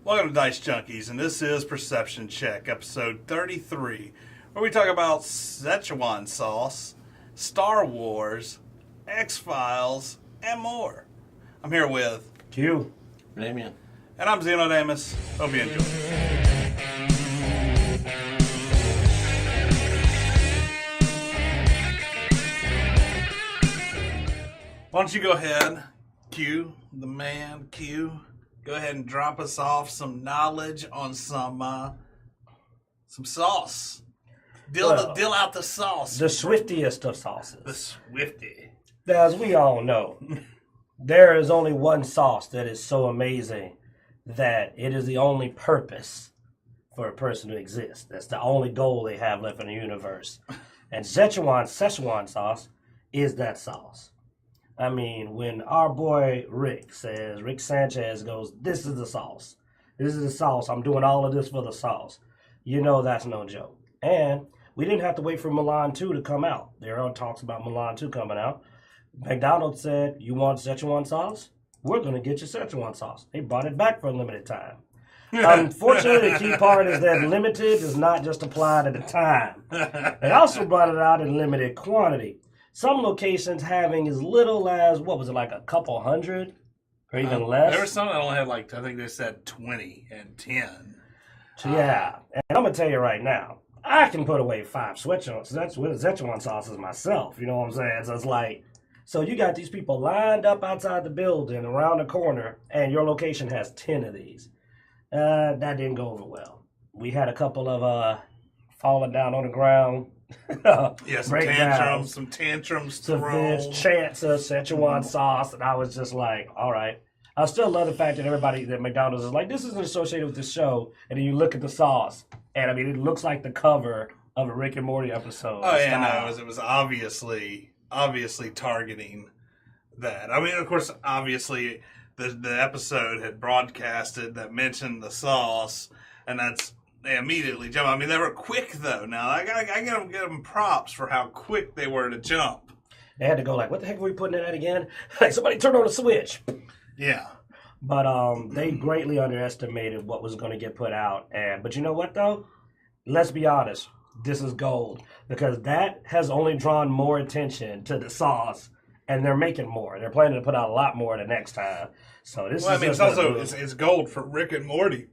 Welcome to Dicejunkies, and this is Perception Check, episode 33, where we talk about Szechuan sauce, Star Wars, X-Files, and more. I'm here with Q. Damien. And I'm Xenodamus. Hope you enjoy. Why don't you go ahead, Q, the man, Q. Go ahead and drop us off some knowledge on some sauce. Deal out the sauce. The swiftiest of sauces. The Swifty. As we all know, there is only one sauce that is so amazing that it is the only purpose for a person to exist. That's the only goal they have left in the universe. And Szechuan sauce is that sauce. I mean, when our boy Rick Sanchez goes, this is the sauce. This is the sauce. I'm doing all of this for the sauce. You know that's no joke. And we didn't have to wait for Milan 2 to come out. There are talks about Milan 2 coming out. McDonald's said, you want Szechuan sauce? We're going to get you Szechuan sauce. They brought it back for a limited time. Unfortunately, the key part is that limited does not just apply to the time. They also brought it out in limited quantity. Some locations having as little as, what was it, like a couple hundred? Or even less? There were some that only had I think they said 20 and 10. Yeah. And I'm going to tell you right now, I can put away 5 Szechuan sauces myself. You know what I'm saying? So it's like, so you got these people lined up outside the building around the corner, and your location has 10 of these. That didn't go over well. We had a couple of falling down on the ground. Yeah, some tantrums thrown. This chance of Szechuan sauce, and I was just like, all right. I still love the fact that that McDonald's is like, this isn't associated with the show, and then you look at the sauce, and I mean, it looks like the cover of a Rick and Morty episode. Oh yeah, no, it was obviously targeting that. I mean, of course, obviously the episode had broadcasted that mentioned the sauce, and they immediately jump. I mean, they were quick though. Now I gotta give them props for how quick they were to jump. They had to go like, what the heck are we putting in that again? Like, somebody turn on the switch. Yeah. But they greatly underestimated what was going to get put out. But you know what though? Let's be honest. This is gold, because that has only drawn more attention to the sauce, and they're making more. They're planning to put out a lot more the next time. So this is it's gold for Rick and Morty,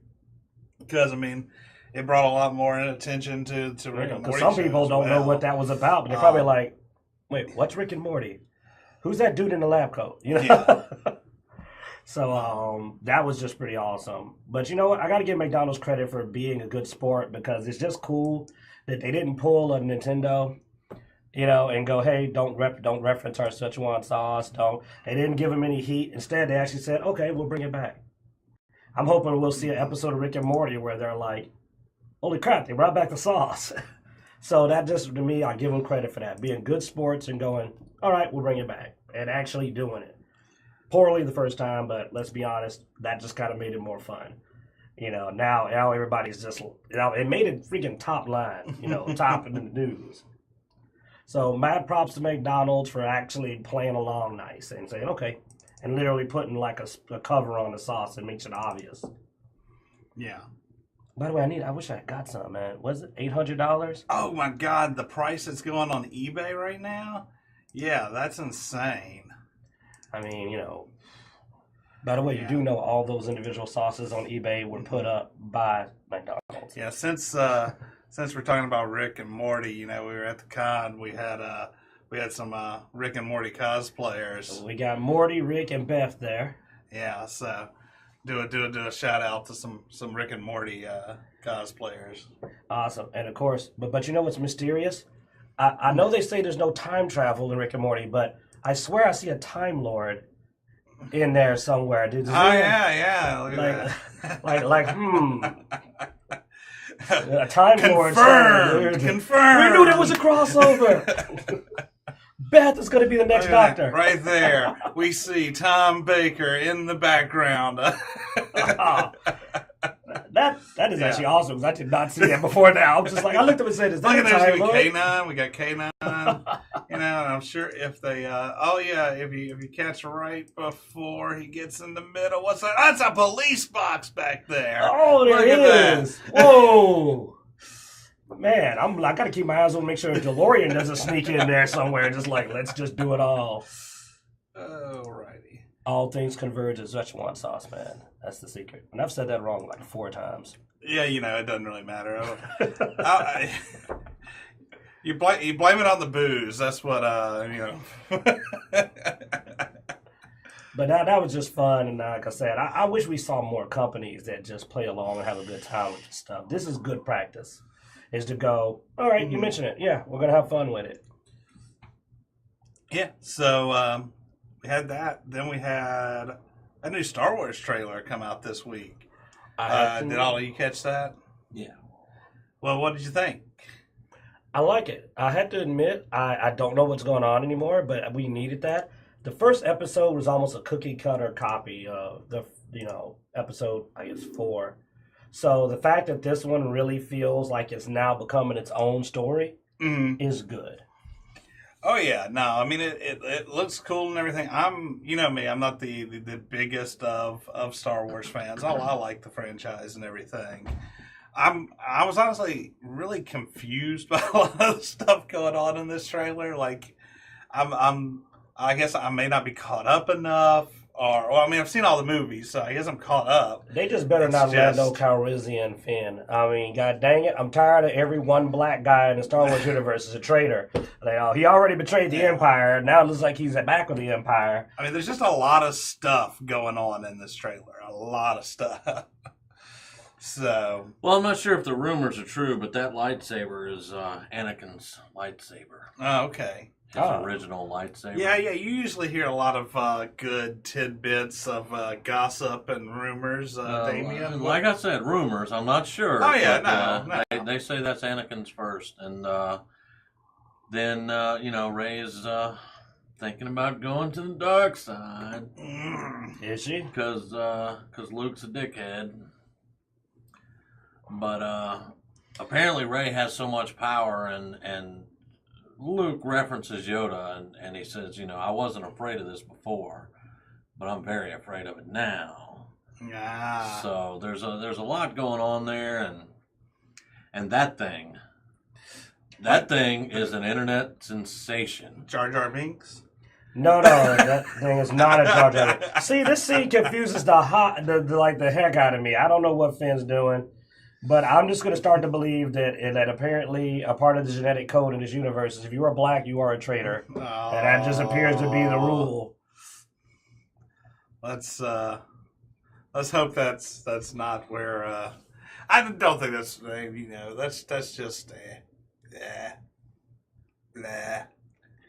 because I mean, it brought a lot more attention to Rick and Morty. Some people don't know what that was about, but they're probably like, wait, what's Rick and Morty? Who's that dude in the lab coat? You know? Yeah. So that was just pretty awesome. But you know what? I got to give McDonald's credit for being a good sport, because it's just cool that they didn't pull a Nintendo, you know, and go, hey, don't reference our Szechuan sauce. They didn't give them any heat. Instead, they actually said, okay, we'll bring it back. I'm hoping we'll see an episode of Rick and Morty where they're like, holy crap, they brought back the sauce. So that just, to me, I give them credit for that. Being good sports and going, all right, we'll bring it back. And actually doing it. Poorly the first time, but let's be honest, that just kind of made it more fun. You know, now everybody's just, you know, it made it freaking top line, you know, top in the news. So mad props to McDonald's for actually playing along nice and saying, okay, and literally putting like a cover on the sauce that makes it obvious. Yeah. By the way, I wish I had got some, man. Was it $800? Oh my God, the price that's going on eBay right now? Yeah, that's insane. I mean, you know, by the way, you do know all those individual sauces on eBay were put up by McDonald's. Yeah, since we're talking about Rick and Morty, you know, we were at the con, we had some Rick and Morty cosplayers. So we got Morty, Rick, and Beth there. Yeah, so do a shout out to some Rick and Morty cosplayers. Awesome. And of course, but you know what's mysterious? I know they say there's no time travel in Rick and Morty, but I swear I see a Time Lord in there somewhere. Dude, yeah. Look at that. A Time Lord. Confirmed. We knew there was a crossover. Beth is going to be the next Doctor. Right there. We see Tom Baker in the background. That is actually awesome, because I did not see that before now. I'm just like, I looked up and said, is that a Time Lord? K9. We got K9. You know, and I'm sure if they, if you catch right before he gets in the middle, what's that? That's a police box back there. Oh, there it is. Whoa. Man, I got to keep my eyes on, make sure DeLorean doesn't sneak in there somewhere. Just like, let's just do it all. Alrighty. All things converge in Szechuan sauce, man. That's the secret. And I've said that wrong like 4 times. Yeah, you know, it doesn't really matter. You blame it on the booze. That's what, you know. But that was just fun. And like I said, I wish we saw more companies that just play along and have a good time with this stuff. This is good practice, is to go, all right, you mentioned it. Yeah, we're going to have fun with it. Yeah, so we had that. Then we had a new Star Wars trailer come out this week. Did all of you catch that? Yeah. Well, what did you think? I like it. I had to admit, I don't know what's going on anymore, but we needed that. The first episode was almost a cookie cutter copy of the, episode, I guess, 4. So the fact that this one really feels like it's now becoming its own story is good. Oh yeah, no, I mean it looks cool and everything. You know me, I'm not the biggest of Star Wars fans. I like the franchise and everything. I was honestly really confused by a lot of the stuff going on in this trailer. Like, I guess I may not be caught up enough, I've seen all the movies, so I guess I'm caught up. They just better not Lando Calrissian Finn. I mean, god dang it, I'm tired of every one black guy in the Star Wars universe is a traitor. He already betrayed the Empire. Now it looks like he's back with the Empire. I mean, there's just a lot of stuff going on in this trailer. A lot of stuff. So, well, I'm not sure if the rumors are true, but that lightsaber is Anakin's lightsaber. Oh, okay. His original lightsaber. Yeah. You usually hear a lot of good tidbits of gossip and rumors, Damien. Like I said, rumors. I'm not sure. Oh, yeah, but, no. They say that's Anakin's first. And then, Rey's thinking about going to the dark side. Is she? Because Luke's a dickhead. But apparently Rey has so much power, and Luke references Yoda, and he says, I wasn't afraid of this before, but I'm very afraid of it now. Yeah. So there's a lot going on there, and that thing is an internet sensation. Jar Jar Binks? No, that thing is not a Jar Jar. See, this scene confuses the heck out of me. I don't know what Finn's doing. But I'm just going to start to believe that apparently a part of the genetic code in this universe is if you are black, you are a traitor. And that just appears to be the rule. Let's hope that's not where. I don't think that's that's just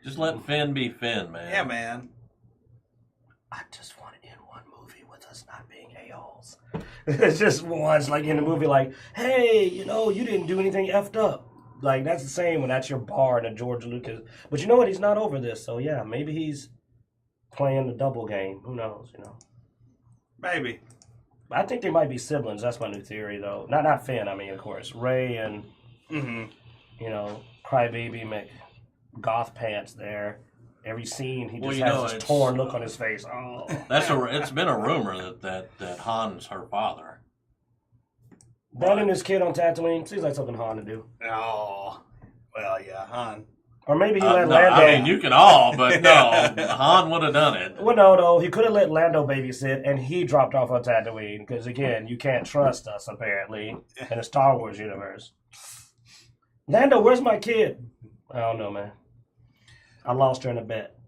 Just let Finn be Finn, man. Yeah, man. I just want to end one movie with us not being a-holes. It's just once, like in the movie, like, hey, you didn't do anything effed up. Like, that's the same when that's your bar in a George Lucas. But you know what? He's not over this. So, yeah, maybe he's playing the double game. Who knows, Maybe. I think they might be siblings. That's my new theory, though. Not Finn, I mean, of course. Rey and, Crybaby McGoth Pants there. Every scene, he just has this torn look on his face. Oh, it's been a rumor that Han's her father. That and his kid on Tatooine seems like something Han to do. Oh, well, yeah, Han. Or maybe he let Lando. I mean, you can all, but no, Han would have done it. Well, no, he could have let Lando babysit, and he dropped off on Tatooine because, again, you can't trust us apparently in the Star Wars universe. Lando, where's my kid? I don't know, man. I lost her in a bet.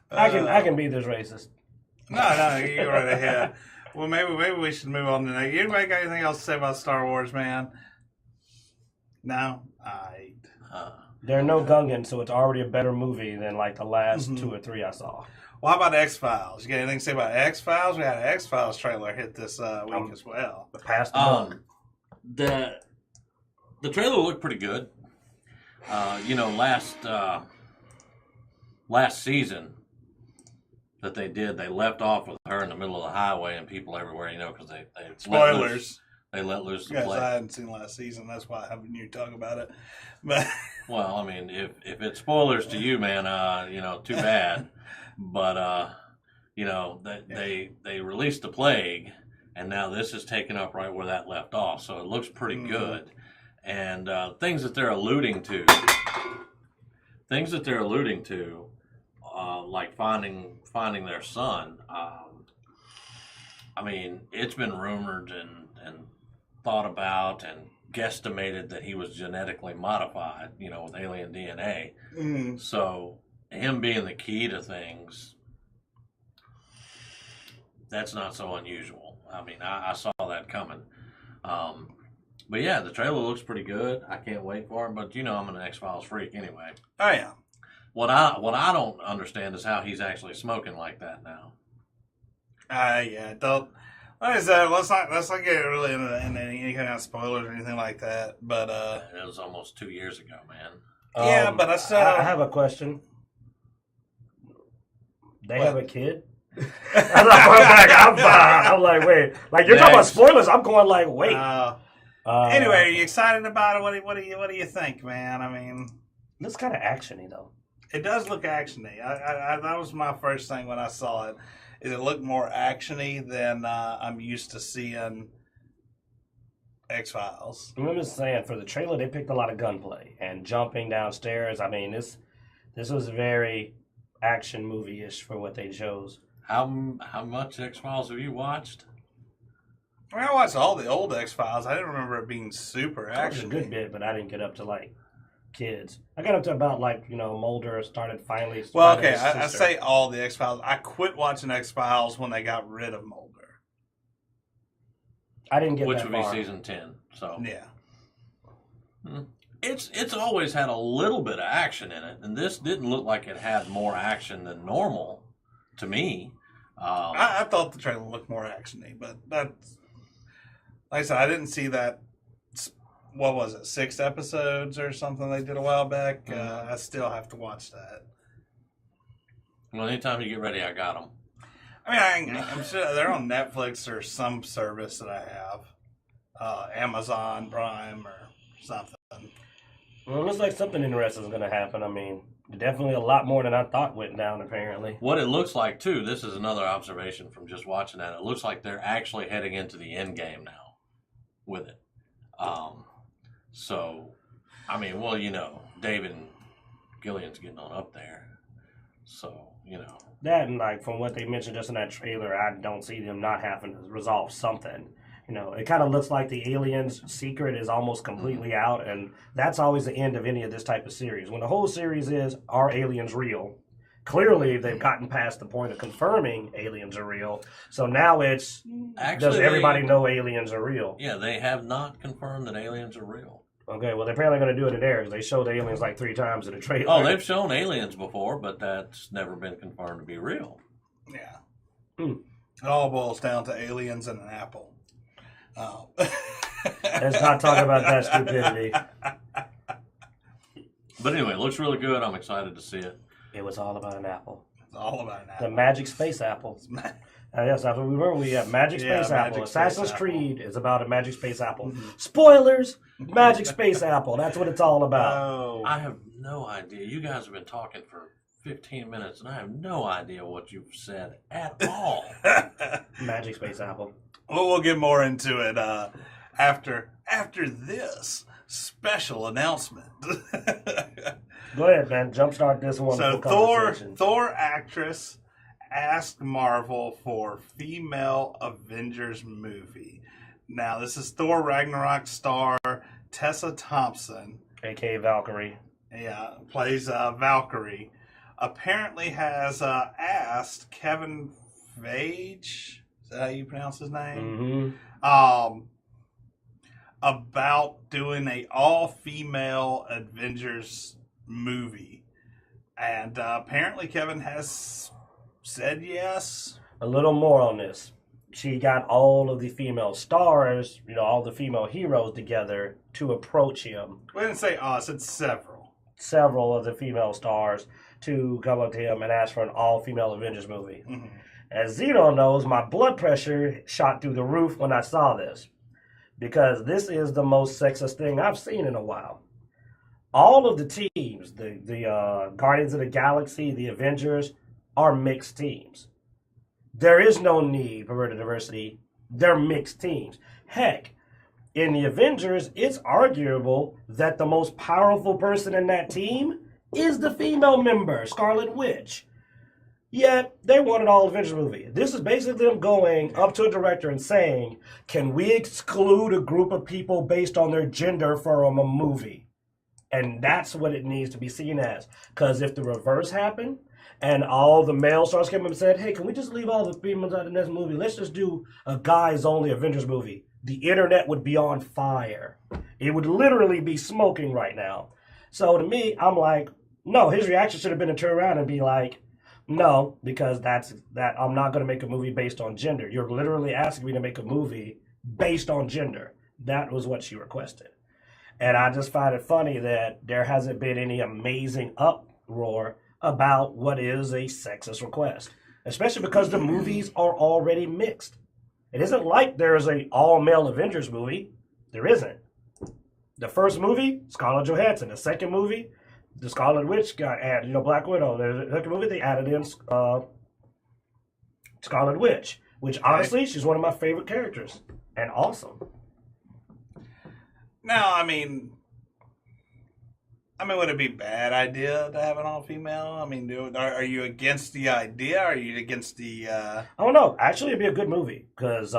I can be this racist. No, you go right ahead. Well, maybe we should move on to that. Anybody got anything else to say about Star Wars, man? No? There are no Gungans, so it's already a better movie than like the last 2 or 3 I saw. Well, how about X-Files? You got anything to say about X-Files? We had an X-Files trailer hit this week as well. Past the The trailer looked pretty good. Last season they left off with her in the middle of the highway and people everywhere, because they spoilers. They let loose the Because plague. I hadn't seen last season. That's why I haven't you talk about it. But Well, I mean, if it's spoilers to you, man, too bad. But they released the plague, and now this is taking up right where that left off. So it looks pretty good. And things that they're alluding to, like finding their son. I mean, it's been rumored and thought about and guesstimated that he was genetically modified, with alien DNA. So him being the key to things, that's not so unusual. I mean, I saw that coming. But yeah, the trailer looks pretty good. I can't wait for it. But I'm an X-Files freak anyway. oh yeah, What I don't understand is how he's actually smoking like that now. yeah. Don't. Like I said, let's not get really into any kind of spoilers or anything like that. But It was almost 2 years ago, man. yeah, but I have a question. They What? have a kid? I'm like, wait. Like, you're talking about spoilers. I'm going like, wait. Anyway, are you excited about it? What do you think, man? I mean, looks kind of actiony though. it does look actiony. I that was my first thing when I saw it. Is it looked more actiony than I'm used to seeing X-Files. I'm just saying, for the trailer, they picked a lot of gunplay and jumping downstairs. I mean, this was very action movie-ish for what they chose. How much X-Files have you watched? I mean, I watched all the old X-Files. I didn't remember it being super It was a actiony. good bit, but I didn't get up to like kids. I got up to about Mulder started finally. Well, finding okay, his I sister. say all the X-Files. I quit watching X-Files when they got rid of Mulder. I didn't get Which that would be far. season 10. So Yeah. it's always had a little bit of action in it, and this didn't look like it had more action than normal to me. I thought the trailer looked more actiony, but that's... Like I said, I didn't see that... What was it, 6 episodes or something they did a while back? I still have to watch that. Well, anytime you get ready, I got them. I mean, I'm sure they're on Netflix or some service that I have. Amazon Prime or something. Well, it looks like something interesting is going to happen. I mean, definitely a lot more than I thought went down, apparently. What it looks like, too, this is another observation from just watching that. It looks like they're actually heading into the end game now with it. So, I mean, well, David and Gillian's getting on up there. So, That and from what they mentioned just in that trailer, I don't see them not having to resolve something. It kind of looks like the aliens' secret is almost completely out, and that's always the end of any of this type of series. When the whole series is, are aliens real? Clearly, they've gotten past the point of confirming aliens are real. So now it's, does everybody know aliens are real? Yeah, they have not confirmed that aliens are real. Okay, well, they're apparently going to do it in there because they showed the aliens like 3 times in the trailer. Oh, they've shown aliens before, but that's never been confirmed to be real. Yeah. Hmm. It all boils down to aliens and an apple. Let's not talk about that stupidity. But anyway, it looks really good. I'm excited to see it. It was all about an apple. It's all about an The apple. magic space apple. Yes, that's what we were. We have Magic Yeah, Space Magic Apple. Space Assassin's Apple. Creed is about a Magic Space Apple. Spoilers! Magic Space Apple. That's what it's all about. Oh. I have no idea. You guys have been talking for 15 minutes, and I have no idea what you've said at all. Magic Space Apple. Well, we'll get more into it after this special announcement. Go ahead, man. Jumpstart this one. So Thor actress asked Marvel for female Avengers movie. Now this is Thor Ragnarok star Tessa Thompson, A.K.A. Valkyrie. yeah, plays Valkyrie. Apparently has asked Kevin Feige, is that how you pronounce his name? Mm-hmm. About doing a all-female Avengers movie. And apparently Kevin has said yes. A little more on this. She got all of the female stars, all the female heroes together to approach him. We didn't say us, it's several. Several of the female stars to come up to him and ask for an all-female Avengers movie. Mm-hmm. As Zeno knows, my blood pressure shot through the roof when I saw this. because this is the most sexist thing I've seen in a while. All of the teams, the Guardians of the Galaxy, the Avengers, are mixed teams. There is no need for diversity. They're mixed teams. Heck, in the Avengers, it's arguable that the most powerful person in that team is the female member, Scarlet Witch. Yet, they wanted all Avengers movie. This is basically them going up to a director and saying, can we exclude a group of people based on their gender from a movie? And that's what it needs to be seen as. Because if the reverse happened, and all the male stars came up and said, hey, can we just leave all the females out of this movie? Let's just do a guys-only Avengers movie. The internet would be on fire. It would literally be smoking right now. So to me, I'm like, no, his reaction should have been to turn around and be like, no, because I'm not going to make a movie based on gender. You're literally asking me to make a movie based on gender. That was what she requested. And I just find it funny that there hasn't been any amazing uproar about what is a sexist request, especially because the movies are already mixed. It isn't like there's a all-male Avengers movie. There isn't. The first movie, Scarlett Johansson. The second movie, the Scarlet Witch got added, Black Widow. The second movie, they added in Scarlet Witch, which honestly, she's one of my favorite characters and awesome. Now, I mean, would it be a bad idea to have an all-female? I mean, are you against the idea? Are you against the... I don't know. Actually, it'd be a good movie because,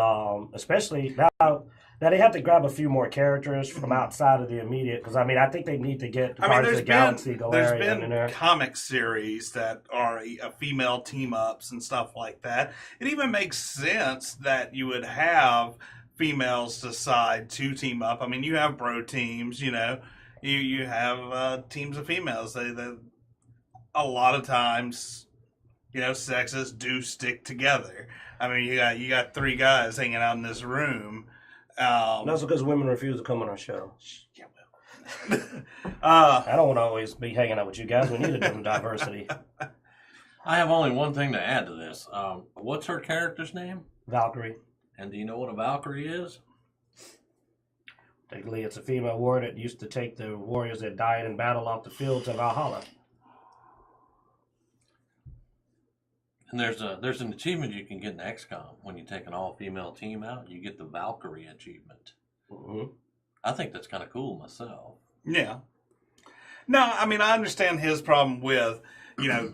especially now they have to grab a few more characters from outside of the immediate. Because I think they need to get Guardians of the Galaxy, Galarian in there. There's been comic series that are female team-ups and stuff like that. It even makes sense that you would have females decide to team up. I mean, you have bro teams, You have teams of females. They a lot of times, sexes do stick together. I mean, you got three guys hanging out in this room. That's because women refuse to come on our show. Yeah, well. I don't want to always be hanging out with you guys. We need a different diversity. I have only one thing to add to this. What's her character's name? Valkyrie. And do you know what a Valkyrie is? Technically, it's a female warrior that used to take the warriors that died in battle off the field to Valhalla. And there's an achievement you can get in XCOM when you take an all-female team out. You get the Valkyrie achievement. Mm-hmm. I think that's kind of cool myself. Yeah. No, I mean, I understand his problem with,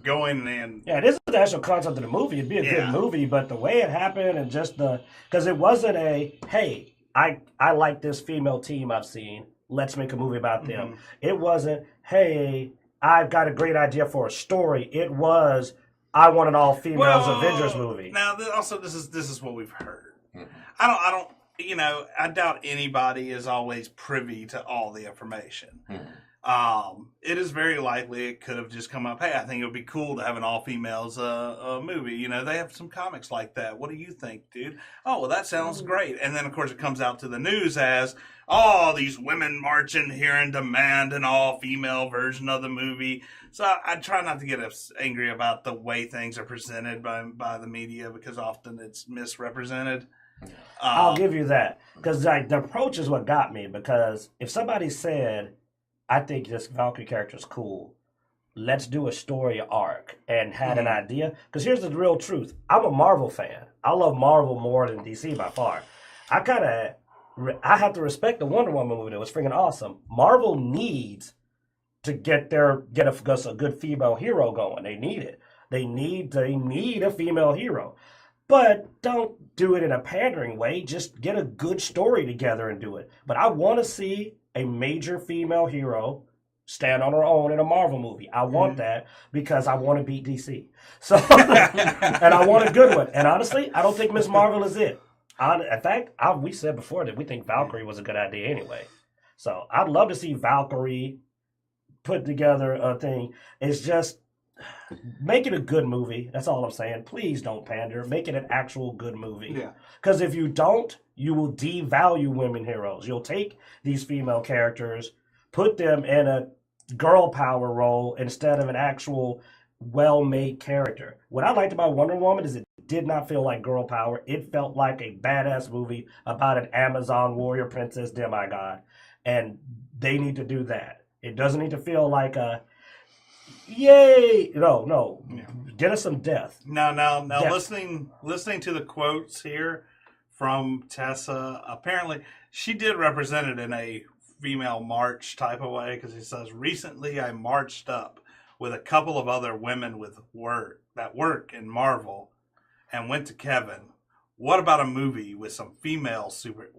going in. Yeah, it isn't the actual concept of the movie. It'd be a good movie, but the way it happened and just because it wasn't hey, I like this female team I've seen. Let's make a movie about them. Mm-hmm. It wasn't, hey, I've got a great idea for a story. It was, I want an all-females Avengers movie. Now, also, this is what we've heard. Mm-hmm. I don't, I doubt anybody is always privy to all the information. Mm-hmm. It is very likely it could have just come up, hey, I think it would be cool to have an all-females movie. They have some comics like that. What do you think, dude? Oh, well, that sounds great. And then, of course, it comes out to the news as, oh, these women marching here and demand an all-female version of the movie. So I try not to get angry about the way things are presented by the media because often it's misrepresented. I'll give you that. Because the approach is what got me. Because if somebody said, I think this Valkyrie character is cool, let's do a story arc, and had an idea. Because here's the real truth. I'm a Marvel fan. I love Marvel more than DC by far. I have to respect the Wonder Woman movie. That was freaking awesome. Marvel needs to get a good female hero going. They need it. They need a female hero. But don't do it in a pandering way. Just get a good story together and do it. But I want to see a major female hero stand on her own in a Marvel movie. I want that because I want to beat DC. So, and I want a good one. And honestly, I don't think Ms. Marvel is it. In fact, we said before that we think Valkyrie was a good idea anyway. So I'd love to see Valkyrie put together a thing. It's just, make it a good movie. That's all I'm saying. Please don't pander. Make it an actual good movie. Yeah. Because if you don't, you will devalue women heroes. You'll take these female characters, put them in a girl power role instead of an actual well-made character. What I liked about Wonder Woman is it did not feel like girl power. It felt like a badass movie about an Amazon warrior princess demigod, and they need to do that. It doesn't need to feel like a yay. No. Yeah. Get us some death. Now, Death. listening to the quotes here from Tessa, apparently she did represent it in a female march type of way, because he says, recently I marched up with a couple of other women that work in Marvel and went to Kevin. What about a movie with some female super...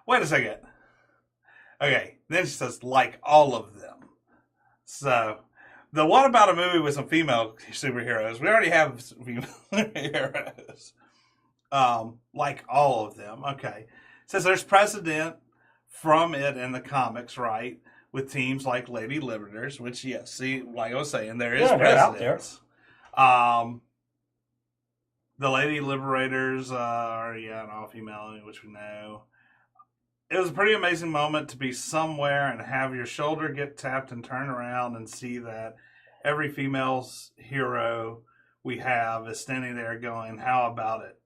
Wait a second. Okay, then she says, like all of them. So, what about a movie with some female superheroes? We already have female heroes. Like all of them. Okay. It says there's precedent from it in the comics, right? With teams like Lady Liberators, which, yes, see, like I was saying, there is precedent. The Lady Liberators are, an all-female, which we know. It was a pretty amazing moment to be somewhere and have your shoulder get tapped and turn around and see that every female hero we have is standing there going, how about it,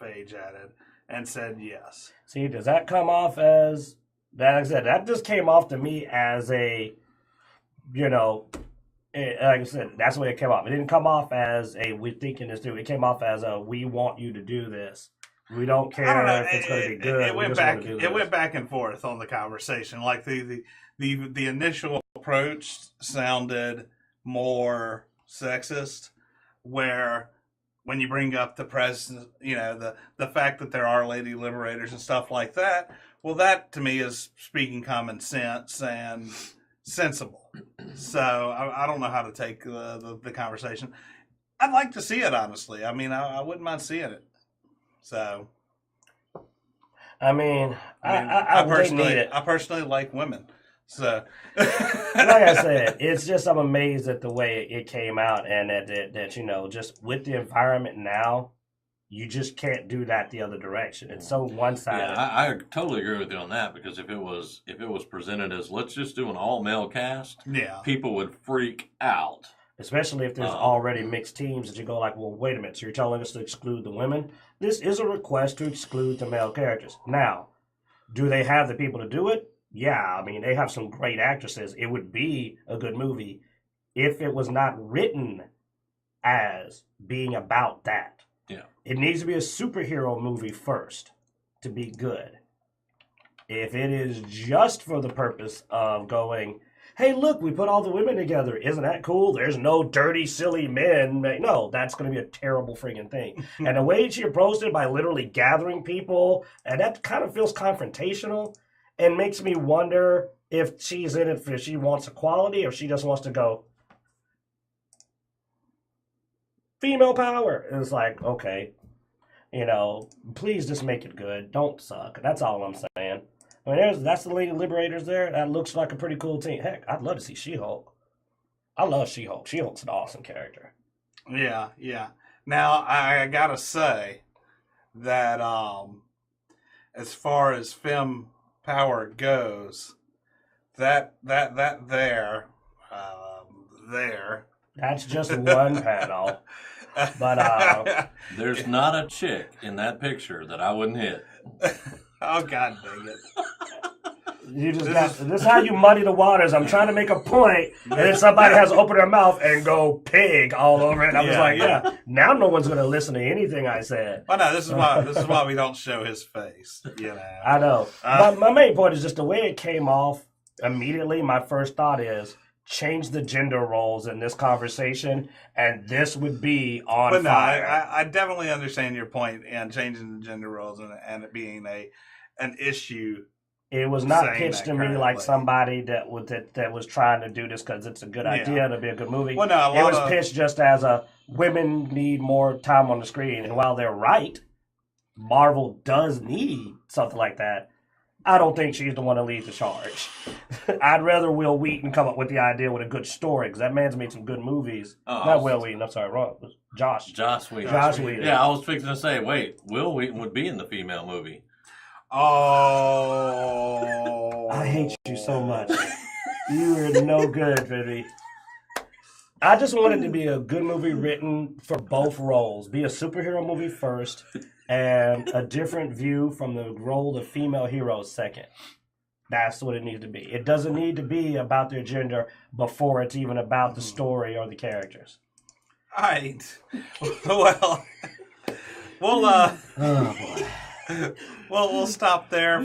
Phage added, and said yes. See, does that come off as, like I said, that just came off to me as a, like I said, that's the way it came off. It didn't come off as a, we're thinking this through. It came off as a, we want you to do this. We don't care if it's going to be good. It went back and forth on the conversation. Like the initial approach sounded more sexist, where when you bring up the president, the fact that there are lady liberators and stuff like that, well, that to me is speaking common sense and sensible. So I don't know how to take the conversation. I'd like to see it, honestly. I mean, I wouldn't mind seeing it. So, I personally like women. So, like I said, it's just, I'm amazed at the way it came out, and that just with the environment now, you just can't do that the other direction. It's so one-sided. Yeah, I totally agree with you on that, because if it was presented as, let's just do an all-male cast, people would freak out. Especially if there's already mixed teams that you go like, well, wait a minute, so you're telling us to exclude the women? This is a request to exclude the male characters. Now, do they have the people to do it? Yeah, they have some great actresses. It would be a good movie if it was not written as being about that. Yeah. It needs to be a superhero movie first to be good. If it is just for the purpose of going, hey, look, we put all the women together. Isn't that cool? There's no dirty, silly men. No, that's going to be a terrible friggin' thing. And the way she approached it by literally gathering people, and that kind of feels confrontational and makes me wonder if she's in it for she wants equality or if she just wants to go, female power. And it's like, okay, please just make it good. Don't suck. That's all I'm saying. That's the Lady Liberators there. That looks like a pretty cool team. Heck, I'd love to see She-Hulk. I love She-Hulk. She-Hulk's an awesome character. Yeah. Now, I gotta say that as far as femme power goes, that there. That's just one panel. But there's not a chick in that picture that I wouldn't hit. Oh, God dang it. This is how you muddy the waters. I'm trying to make a point, and then somebody has to open their mouth and go pig all over it. I was like, now no one's going to listen to anything I said. Well, no, this is why we don't show his face. I know. My main point is just the way it came off immediately. My first thought is, change the gender roles in this conversation, and this would be on fire. I definitely understand your point in changing the gender roles and it being an issue. It was not pitched to me like somebody that was trying to do this because it's a good idea to be a good movie. Well, no, it was pitched just as a women need more time on the screen, and while they're right, Marvel does need something like that. I don't think she's the one to lead the charge. I'd rather Will Wheaton come up with the idea with a good story, because that man's made some good movies. Not Will Wheaton, I'm sorry, wrong. Josh Wheaton. Josh Wheaton. Yeah, I was fixing to say, wait, Will Wheaton would be in the female movie. Oh. I hate you so much. You are no good, baby. I just want it to be a good movie written for both roles. Be a superhero movie first, and a different view from the role of female heroes second. That's what it needs to be. It doesn't need to be about their gender before it's even about the story or the characters. All right. Well, we'll Oh boy. we'll stop there.